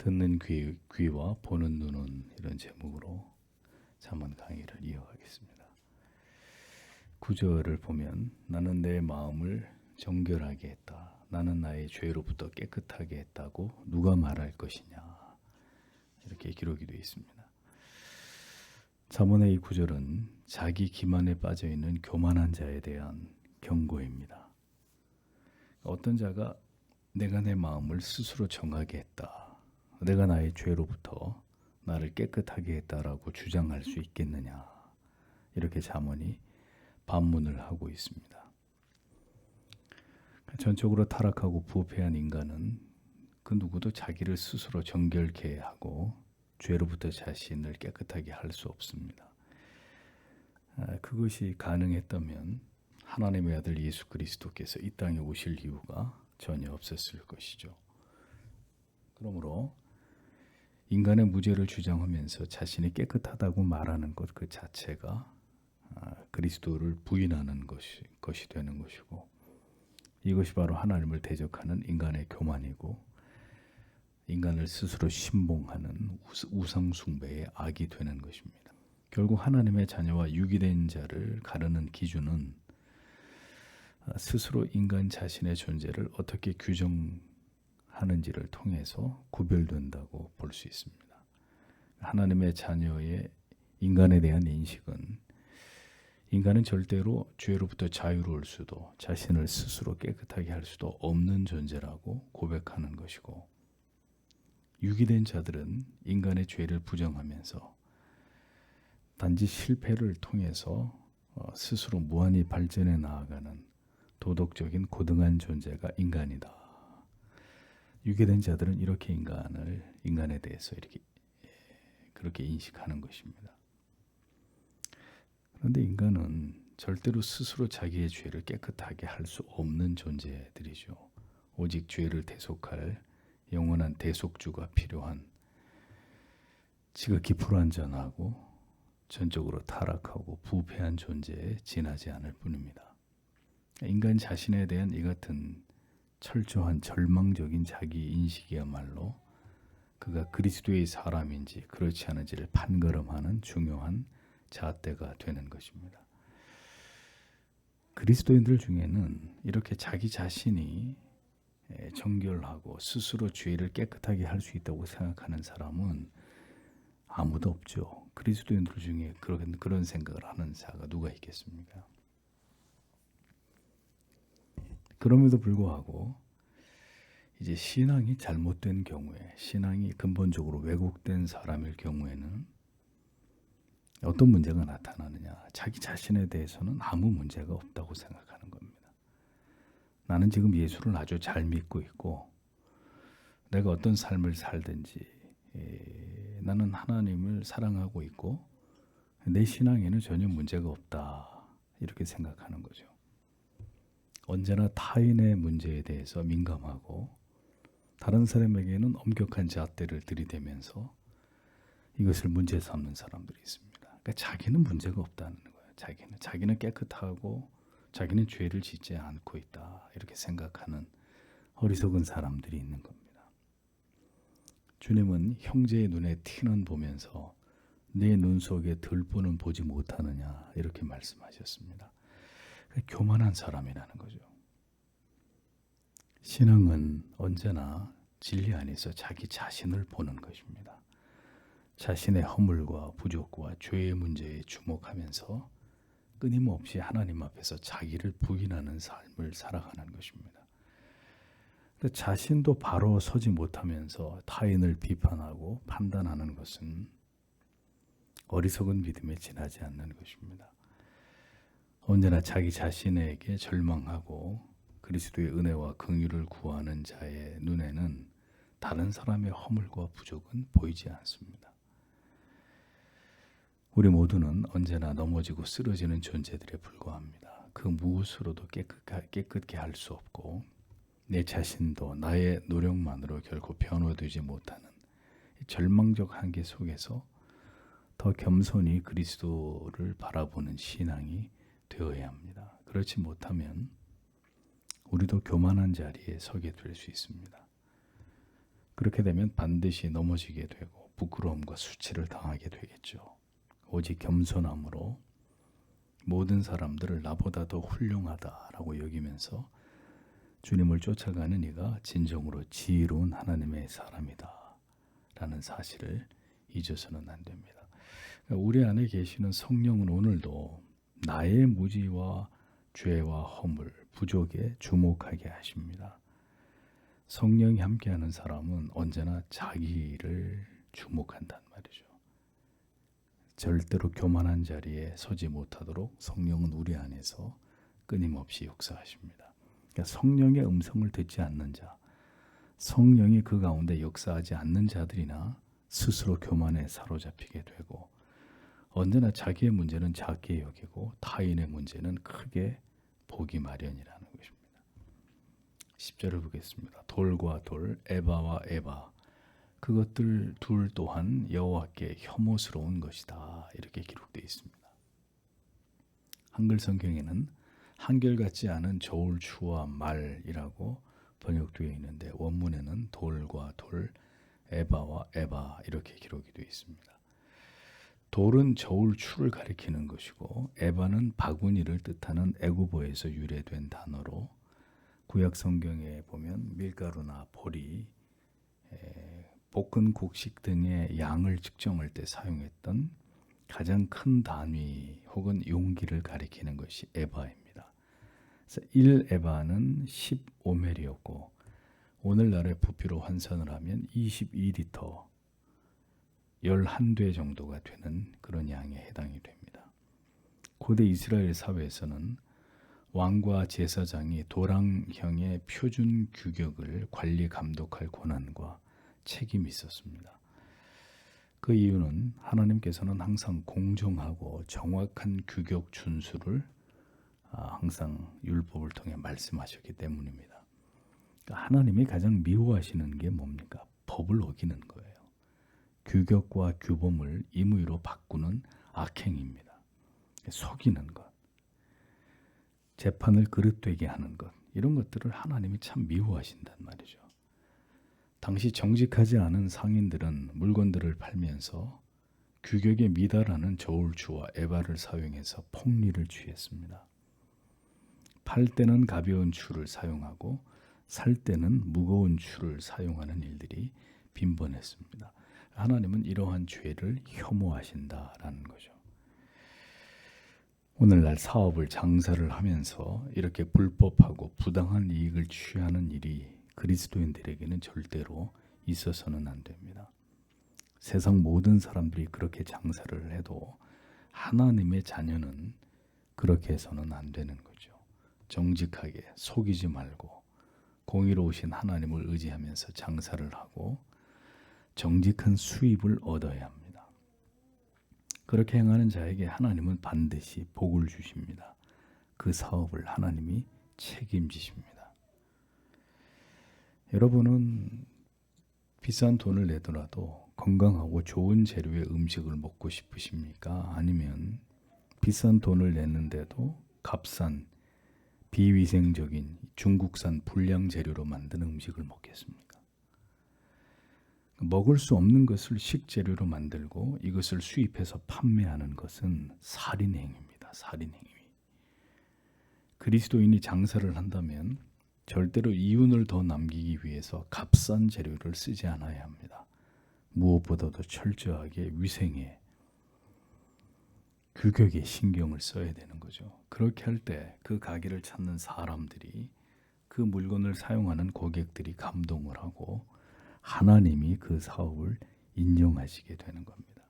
듣는 귀와 보는 눈은 이런 제목으로 잠언 강의를 이어가겠습니다. 9절을 보면 나는 내 마음을 정결하게 했다. 나는 나의 죄로부터 깨끗하게 했다고 누가 말할 것이냐. 이렇게 기록이 되어 있습니다. 잠언의 이 9절은 자기 기만에 빠져있는 교만한 자에 대한 경고입니다. 어떤 자가 내가 내 마음을 스스로 정하게 했다. 내가 나의 죄로부터 나를 깨끗하게 했다라고 주장할 수 있겠느냐. 이렇게 잠언이 반문을 하고 있습니다. 전적으로 타락하고 부패한 인간은 그 누구도 자기를 스스로 정결케 하고 죄로부터 자신을 깨끗하게 할 수 없습니다. 그것이 가능했다면 하나님의 아들 예수 그리스도께서 이 땅에 오실 이유가 전혀 없었을 것이죠. 그러므로 인간의 무죄를 주장하면서 자신이 깨끗하다고 말하는 것 그 자체가 그리스도를 부인하는 것이 되는 것이고, 이것이 바로 하나님을 대적하는 인간의 교만이고 인간을 스스로 신봉하는 우상 숭배의 악이 되는 것입니다. 결국 하나님의 자녀와 유기된 자를 가르는 기준은 스스로 인간 자신의 존재를 어떻게 규정하는지를 통해서 구별된다고 볼 수 있습니다. 하나님의 자녀의 인간에 대한 인식은 인간은 절대로 죄로부터 자유로울 수도 자신을 스스로 깨끗하게 할 수도 없는 존재라고 고백하는 것이고, 유기된 자들은 인간의 죄를 부정하면서 단지 실패를 통해서 스스로 무한히 발전해 나아가는 도덕적인 고등한 존재가 인간이다. 유기된 자들은 이렇게 인간에 대해서 그렇게 인식하는 것입니다. 그런데 인간은 절대로 스스로 자기의 죄를 깨끗하게 할 수 없는 존재들이죠. 오직 죄를 대속할 영원한 대속주가 필요한 지극히 불완전하고 전적으로 타락하고 부패한 존재에 지나지 않을 뿐입니다. 인간 자신에 대한 이 같은 철저한 절망적인 자기 인식이야말로 그가 그리스도의 사람인지 그렇지 않은지를 판가름하는 중요한 잣대가 되는 것입니다. 그리스도인들 중에는 이렇게 자기 자신이 정결하고 스스로 죄를 깨끗하게 할 수 있다고 생각하는 사람은 아무도 없죠. 그리스도인들 중에 그런 생각을 하는 자가 누가 있겠습니까? 그럼에도 불구하고 이제 신앙이 잘못된 경우에, 신앙이 근본적으로 왜곡된 사람일 경우에는 어떤 문제가 나타나느냐? 자기 자신에 대해서는 아무 문제가 없다고 생각하는 겁니다. 나는 지금 예수를 아주 잘 믿고 있고 내가 어떤 삶을 살든지 나는 하나님을 사랑하고 있고 내 신앙에는 전혀 문제가 없다. 이렇게 생각하는 거죠. 언제나 타인의 문제에 대해서 민감하고 다른 사람에게는 엄격한 잣대를 들이대면서 이것을 문제 삼는 사람들이 있습니다. 그러니까 자기는 문제가 없다는 거예요. 자기는 깨끗하고 자기는 죄를 짓지 않고 있다. 이렇게 생각하는 어리석은 사람들이 있는 겁니다. 주님은 형제의 눈에 티는 보면서 내 눈 속에 들보는 보지 못하느냐 이렇게 말씀하셨습니다. 교만한 사람이라는 거죠. 신앙은 언제나 진리 안에서 자기 자신을 보는 것입니다. 자신의 허물과 부족과 죄의 문제에 주목하면서 끊임없이 하나님 앞에서 자기를 부인하는 삶을 살아가는 것입니다. 자신도 바로 서지 못하면서 타인을 비판하고 판단하는 것은 어리석은 믿음에 지나지 않는 것입니다. 언제나 자기 자신에게 절망하고 그리스도의 은혜와 긍휼을 구하는 자의 눈에는 다른 사람의 허물과 부족은 보이지 않습니다. 우리 모두는 언제나 넘어지고 쓰러지는 존재들에 불과합니다. 그 무엇으로도 깨끗게 할 수 없고 내 자신도 나의 노력만으로 결코 변화되지 못하는 절망적 한계 속에서 더 겸손히 그리스도를 바라보는 신앙이 되어야 합니다. 그렇지 못하면 우리도 교만한 자리에 서게 될 수 있습니다. 그렇게 되면 반드시 넘어지게 되고 부끄러움과 수치를 당하게 되겠죠. 오직 겸손함으로 모든 사람들을 나보다 더 훌륭하다라고 여기면서 주님을 쫓아가는 이가 진정으로 지혜로운 하나님의 사람이다 라는 사실을 잊어서는 안 됩니다. 우리 안에 계시는 성령은 오늘도 나의 무지와 죄와 허물, 부족에 주목하게 하십니다. 성령이 함께하는 사람은 언제나 자기를 주목한단 말이죠. 절대로 교만한 자리에 서지 못하도록 성령은 우리 안에서 끊임없이 역사하십니다. 그러니까 성령의 음성을 듣지 않는 자, 성령이 그 가운데 역사하지 않는 자들이나 스스로 교만에 사로잡히게 되고 언제나 자기의 문제는 작게 여기고 타인의 문제는 크게 보기 마련이라는 것입니다. 10절을 보겠습니다. 돌과 돌, 에바와 에바, 그것들 둘 또한 여호와께 혐오스러운 것이다. 이렇게 기록되어 있습니다. 한글 성경에는 한결같지 않은 저울 추와 말이라고 번역되어 있는데 원문에는 돌과 돌, 에바와 에바 이렇게 기록이 되어 있습니다. 돌은 저울 추를 가리키는 것이고 에바는 바구니를 뜻하는 애굽어에서 유래된 단어로 구약 성경에 보면 밀가루나 보리, 볶은 곡식 등의 양을 측정할 때 사용했던 가장 큰 단위 혹은 용기를 가리키는 것이 에바입니다. 그래서 1에바는 15멜이었고 오늘날의 부피로 환산을 하면 22리터 11대 정도가 되는 그런 양에 해당이 됩니다. 고대 이스라엘 사회에서는 왕과 제사장이 도랑형의 표준 규격을 관리 감독할 권한과 책임이 있었습니다. 그 이유는 하나님께서는 항상 공정하고 정확한 규격 준수를 항상 율법을 통해 말씀하셨기 때문입니다. 그러니까 하나님이 가장 미워하시는 게 뭡니까? 법을 어기는 거예요. 규격과 규범을 임의로 바꾸는 악행입니다. 속이는 것, 재판을 그릇되게 하는 것, 이런 것들을 하나님이 참 미워하신단 말이죠. 당시 정직하지 않은 상인들은 물건들을 팔면서 규격에 미달하는 저울추와 에바를 사용해서 폭리를 취했습니다. 팔 때는 가벼운 추를 사용하고 살 때는 무거운 추를 사용하는 일들이 빈번했습니다. 하나님은 이러한 죄를 혐오하신다라는 거죠. 오늘날 사업을 장사를 하면서 이렇게 불법하고 부당한 이익을 취하는 일이 그리스도인들에게는 절대로 있어서는 안 됩니다. 세상 모든 사람들이 그렇게 장사를 해도 하나님의 자녀는 그렇게 해서는 안 되는 거죠. 정직하게 속이지 말고 공의로우신 하나님을 의지하면서 장사를 하고 정직한 수입을 얻어야 합니다. 그렇게 행하는 자에게 하나님은 반드시 복을 주십니다. 그 사업을 하나님이 책임지십니다. 여러분은 비싼 돈을 내더라도 건강하고 좋은 재료의 음식을 먹고 싶으십니까? 아니면 비싼 돈을 냈는데도 값싼 비위생적인 중국산 불량 재료로 만든 음식을 먹겠습니까? 먹을 수 없는 것을 식재료로 만들고 이것을 수입해서 판매하는 것은 살인행위입니다. 살인행위. 그리스도인이 장사를 한다면 절대로 이윤을 더 남기기 위해서 값싼 재료를 쓰지 않아야 합니다. 무엇보다도 철저하게 위생에 규격에 신경을 써야 되는 거죠. 그렇게 할 때 그 가게를 찾는 사람들이 그 물건을 사용하는 고객들이 감동을 하고 하나님이 그 사업을 인정하시게 되는 겁니다.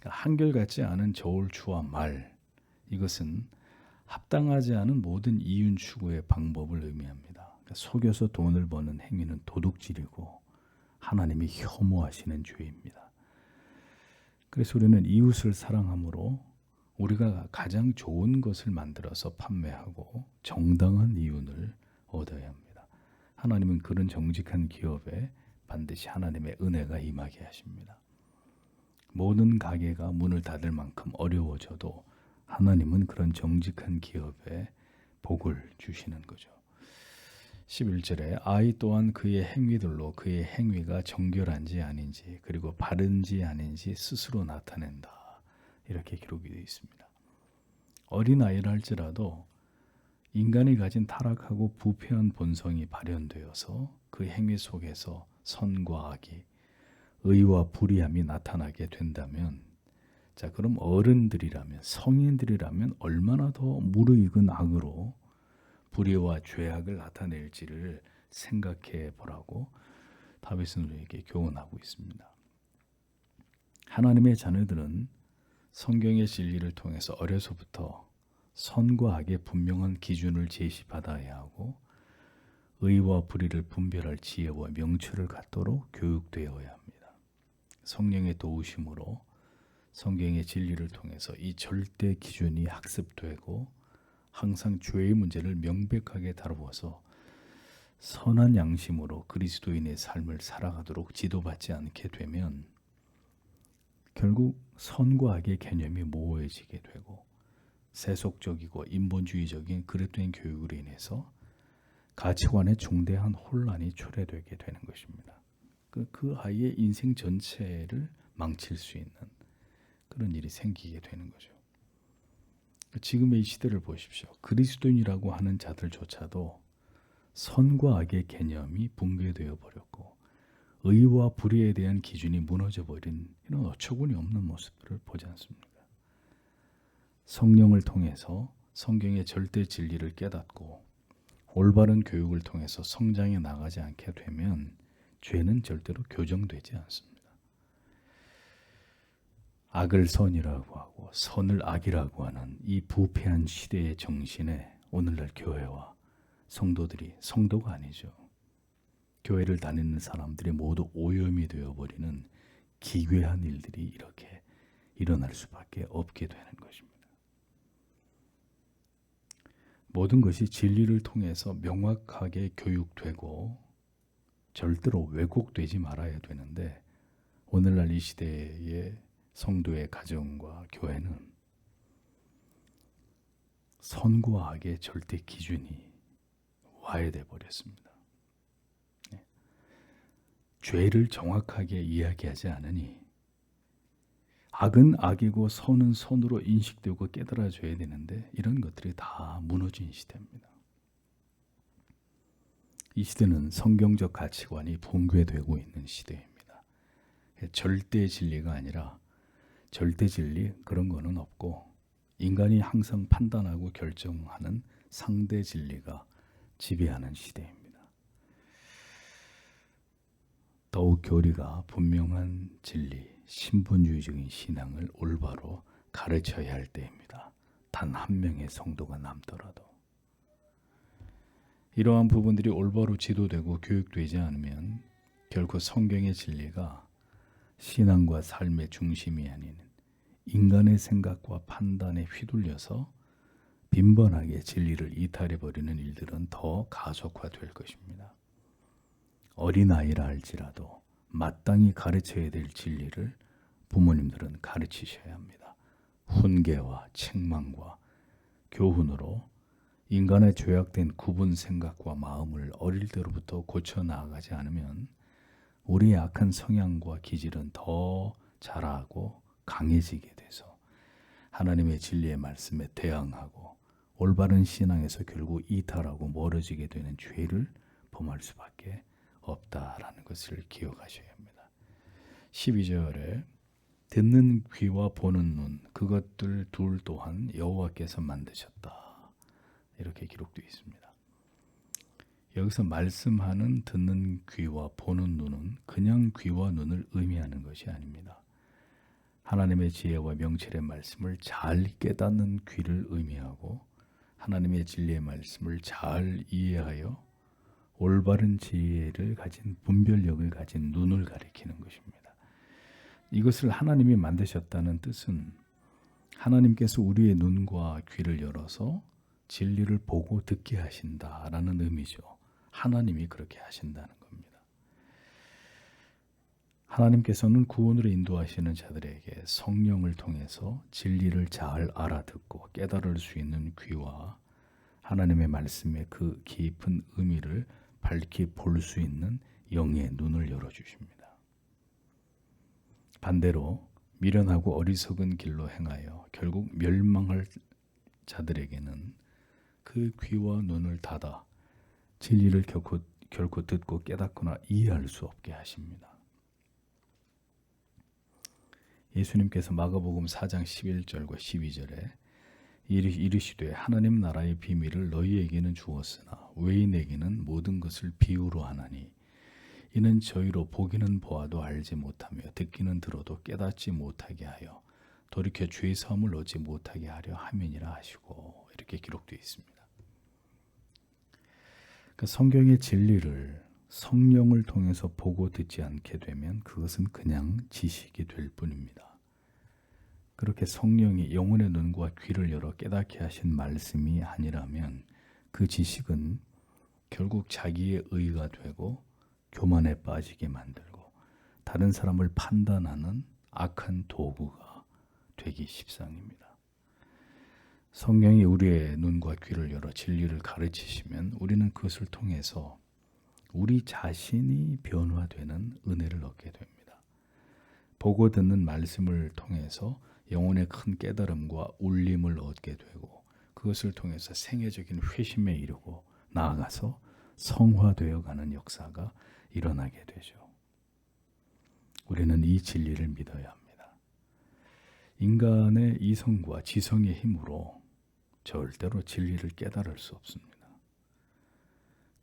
한결같지 않은 저울추와 말, 이것은 합당하지 않은 모든 이윤 추구의 방법을 의미합니다. 속여서 돈을 버는 행위는 도둑질이고 하나님이 혐오하시는 죄입니다. 그래서 우리는 이웃을 사랑함으로 우리가 가장 좋은 것을 만들어서 판매하고 정당한 이윤을 얻어야 합니다. 하나님은 그런 정직한 기업에 반드시 하나님의 은혜가 임하게 하십니다. 모든 가게가 문을 닫을 만큼 어려워져도 하나님은 그런 정직한 기업에 복을 주시는 거죠. 11절에 아이 또한 그의 행위들로 그의 행위가 정결한지 아닌지 그리고 바른지 아닌지 스스로 나타낸다. 이렇게 기록이 되어 있습니다. 어린아이라 할지라도 인간이 가진 타락하고 부패한 본성이 발현되어서 그 행위 속에서 선과 악이, 의와 불의함이 나타나게 된다면, 자, 그럼 어른들이라면, 성인들이라면 얼마나 더 무르익은 악으로 불의와 죄악을 나타낼지를 생각해 보라고 다윗은 우리에게 교훈하고 있습니다. 하나님의 자녀들은 성경의 진리를 통해서 어려서부터 선과 악의 분명한 기준을 제시받아야 하고 의와 불의를 분별할 지혜와 명철을 갖도록 교육되어야 합니다. 성령의 도우심으로 성경의 진리를 통해서 이 절대 기준이 학습되고 항상 죄의 문제를 명백하게 다루어서 선한 양심으로 그리스도인의 삶을 살아가도록 지도받지 않게 되면 결국 선과 악의 개념이 모호해지게 되고 세속적이고 인본주의적인 그릇된 교육으로 인해서 가치관의 중대한 혼란이 초래되게 되는 것입니다. 그 아이의 인생 전체를 망칠 수 있는 그런 일이 생기게 되는 거죠. 지금의 이 시대를 보십시오. 그리스도인이라고 하는 자들조차도 선과 악의 개념이 붕괴되어 버렸고 의와 불의에 대한 기준이 무너져 버린 이런 어처구니 없는 모습들을 보지 않습니까? 성령을 통해서 성경의 절대 진리를 깨닫고 올바른 교육을 통해서 성장해 나가지 않게 되면 죄는 절대로 교정되지 않습니다. 악을 선이라고 하고 선을 악이라고 하는 이 부패한 시대의 정신에 오늘날 교회와 성도들이, 성도가 아니죠, 교회를 다니는 사람들이 모두 오염이 되어버리는 기괴한 일들이 이렇게 일어날 수밖에 없게 되는 것입니다. 모든 것이 진리를 통해서 명확하게 교육되고 절대로 왜곡되지 말아야 되는데 오늘날 이 시대의 성도의 가정과 교회는 선과 악의 절대 기준이 와해돼 버렸습니다. 죄를 정확하게 이야기하지 않으니 악은 악이고 선은 선으로 인식되고 깨달아져야 되는데 이런 것들이 다 무너진 시대입니다. 이 시대는 성경적 가치관이 붕괴되고 있는 시대입니다. 절대 진리가 아니라 절대 진리 그런 거는 없고 인간이 항상 판단하고 결정하는 상대 진리가 지배하는 시대입니다. 더욱 교리가 분명한 진리, 신분주의적인 신앙을 올바로 가르쳐야 할 때입니다. 단 한 명의 성도가 남더라도. 이러한 부분들이 올바로 지도되고 교육되지 않으면 결코 성경의 진리가 신앙과 삶의 중심이 아닌 인간의 생각과 판단에 휘둘려서 빈번하게 진리를 이탈해버리는 일들은 더 가속화될 것입니다. 어린아이라 할지라도 마땅히 가르쳐야 될 진리를 부모님들은 가르치셔야 합니다. 훈계와 책망과 교훈으로 인간의 죄악된 구분 생각과 마음을 어릴 때로부터 고쳐 나아가지 않으면 우리의 악한 성향과 기질은 더 자라고 강해지게 돼서 하나님의 진리의 말씀에 대항하고 올바른 신앙에서 결국 이탈하고 멀어지게 되는 죄를 범할 수밖에 없다라는 것을 기억하셔야 합니다. 12절에 듣는 귀와 보는 눈 그것들 둘 또한 여호와께서 만드셨다. 이렇게 기록되어 있습니다. 여기서 말씀하는 듣는 귀와 보는 눈은 그냥 귀와 눈을 의미하는 것이 아닙니다. 하나님의 지혜와 명철의 말씀을 잘 깨닫는 귀를 의미하고 하나님의 진리의 말씀을 잘 이해하여 올바른 지혜를 가진 분별력을 가진 눈을 가리키는 것입니다. 이것을 하나님이 만드셨다는 뜻은 하나님께서 우리의 눈과 귀를 열어서 진리를 보고 듣게 하신다라는 의미죠. 하나님이 그렇게 하신다는 겁니다. 하나님께서는 구원으로 인도하시는 자들에게 성령을 통해서 진리를 잘 알아듣고 깨달을 수 있는 귀와 하나님의 말씀의 그 깊은 의미를 밝히 볼 수 있는 영의 눈을 열어주십니다. 반대로 미련하고 어리석은 길로 행하여 결국 멸망할 자들에게는 그 귀와 눈을 닫아 진리를 결코 듣고 깨닫거나 이해할 수 없게 하십니다. 예수님께서 마가복음 4장 11절과 12절에 이르시되 하나님 나라의 비밀을 너희에게는 주었으나 외인에게는 모든 것을 비유로 하나니 이는 저희로 보기는 보아도 알지 못하며 듣기는 들어도 깨닫지 못하게 하여 돌이켜 죄 사함을 얻지 못하게 하려 함이니라 하시고, 이렇게 기록되어 있습니다. 그러니까 성경의 진리를 성령을 통해서 보고 듣지 않게 되면 그것은 그냥 지식이 될 뿐입니다. 그렇게 성령이 영혼의 눈과 귀를 열어 깨닫게 하신 말씀이 아니라면 그 지식은 결국 자기의 의가 되고 교만에 빠지게 만들고 다른 사람을 판단하는 악한 도구가 되기 십상입니다. 성령이 우리의 눈과 귀를 열어 진리를 가르치시면 우리는 그것을 통해서 우리 자신이 변화되는 은혜를 얻게 됩니다. 보고 듣는 말씀을 통해서 영혼의 큰 깨달음과 울림을 얻게 되고 그것을 통해서 생애적인 회심에 이르고 나아가서 성화되어 가는 역사가 일어나게 되죠. 우리는 이 진리를 믿어야 합니다. 인간의 이성과 지성의 힘으로 절대로 진리를 깨달을 수 없습니다.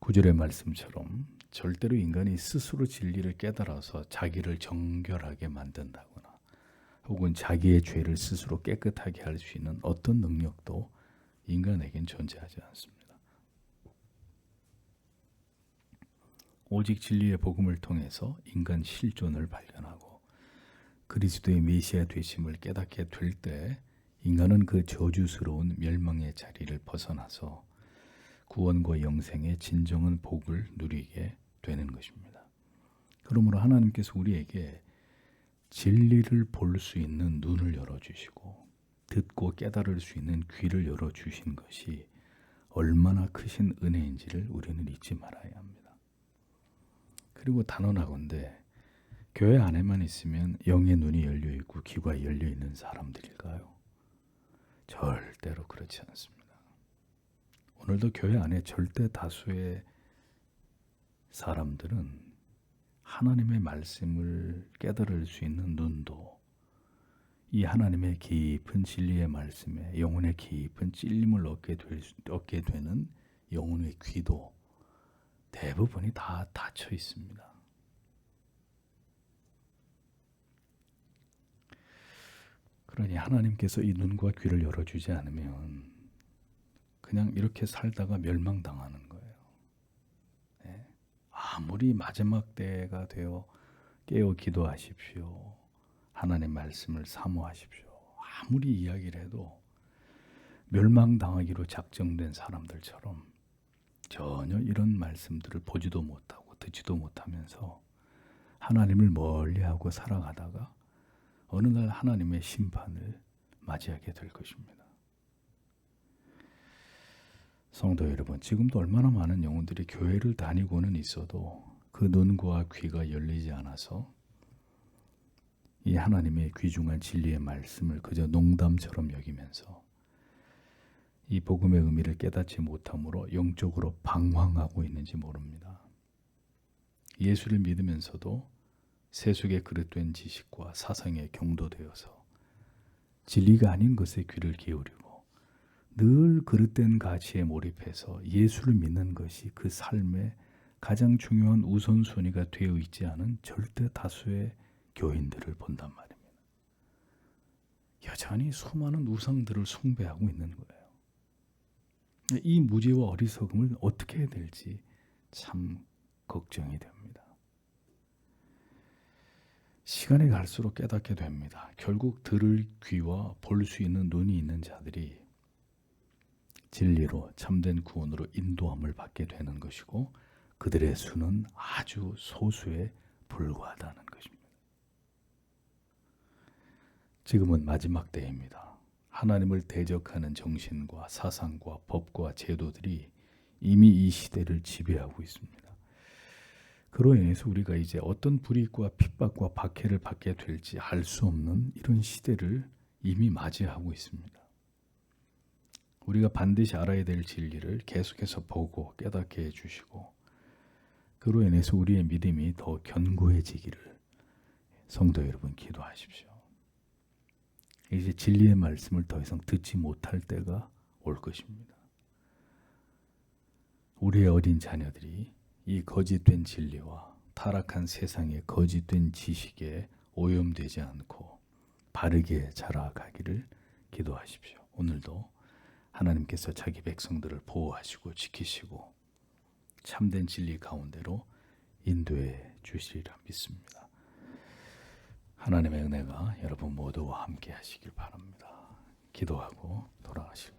9절의 말씀처럼 절대로 인간이 스스로 진리를 깨달아서 자기를 정결하게 만든다거나 혹은 자기의 죄를 스스로 깨끗하게 할 수 있는 어떤 능력도 인간에겐 존재하지 않습니다. 오직 진리의 복음을 통해서 인간 실존을 발견하고 그리스도의 메시아 되심을 깨닫게 될 때 인간은 그 저주스러운 멸망의 자리를 벗어나서 구원과 영생의 진정한 복을 누리게 되는 것입니다. 그러므로 하나님께서 우리에게 진리를 볼 수 있는 눈을 열어주시고 듣고 깨달을 수 있는 귀를 열어주신 것이 얼마나 크신 은혜인지를 우리는 잊지 말아야 합니다. 그리고 단언하건대 교회 안에만 있으면 영의 눈이 열려있고 귀가 열려있는 사람들일까요? 절대로 그렇지 않습니다. 오늘도 교회 안에 절대 다수의 사람들은 하나님의 말씀을 깨달을 수 있는 눈도 이 하나님의 깊은 진리의 말씀에 영혼의 깊은 찔림을 얻게 되는 영혼의 귀도 대부분이 다 닫혀 있습니다. 그러니 하나님께서 이 눈과 귀를 열어주지 않으면 그냥 이렇게 살다가 멸망당하는 거예요. 네. 아무리 마지막 때가 되어 깨어 기도하십시오. 하나님 말씀을 사모하십시오. 아무리 이야기를 해도 멸망당하기로 작정된 사람들처럼 전혀 이런 말씀들을 보지도 못하고 듣지도 못하면서 하나님을 멀리하고 살아가다가 어느 날 하나님의 심판을 맞이하게 될 것입니다. 성도 여러분, 지금도 얼마나 많은 영혼들이 교회를 다니고는 있어도 그 눈과 귀가 열리지 않아서 이 하나님의 귀중한 진리의 말씀을 그저 농담처럼 여기면서 이 복음의 의미를 깨닫지 못함으로 영적으로 방황하고 있는지 모릅니다. 예수를 믿으면서도 세속에 그릇된 지식과 사상에 경도되어서 진리가 아닌 것에 귀를 기울이고 늘 그릇된 가치에 몰입해서 예수를 믿는 것이 그 삶의 가장 중요한 우선순위가 되어 있지 않은 절대 다수의 교인들을 본단 말입니다. 여전히 수많은 우상들을 숭배하고 있는 거예요. 이 무지와 어리석음을 어떻게 해야 될지 참 걱정이 됩니다. 시간이 갈수록 깨닫게 됩니다. 결국 들을 귀와 볼 수 있는 눈이 있는 자들이 진리로 참된 구원으로 인도함을 받게 되는 것이고 그들의 수는 아주 소수에 불과하다는 것입니다. 지금은 마지막 때입니다. 하나님을 대적하는 정신과 사상과 법과 제도들이 이미 이 시대를 지배하고 있습니다. 그로 인해서 우리가 이제 어떤 불이익과 핍박과 박해를 받게 될지 알 수 없는 이런 시대를 이미 맞이하고 있습니다. 우리가 반드시 알아야 될 진리를 계속해서 보고 깨닫게 해주시고 그로 인해서 우리의 믿음이 더 견고해지기를 성도 여러분 기도하십시오. 이제 진리의 말씀을 더 이상 듣지 못할 때가 올 것입니다. 우리의 어린 자녀들이 이 거짓된 진리와 타락한 세상의 거짓된 지식에 오염되지 않고 바르게 자라가기를 기도하십시오. 오늘도 하나님께서 자기 백성들을 보호하시고 지키시고 참된 진리 가운데로 인도해 주시리라 믿습니다. 하나님의 은혜가 여러분 모두와 함께 하시길 바랍니다. 기도하고 돌아가시겠습니다.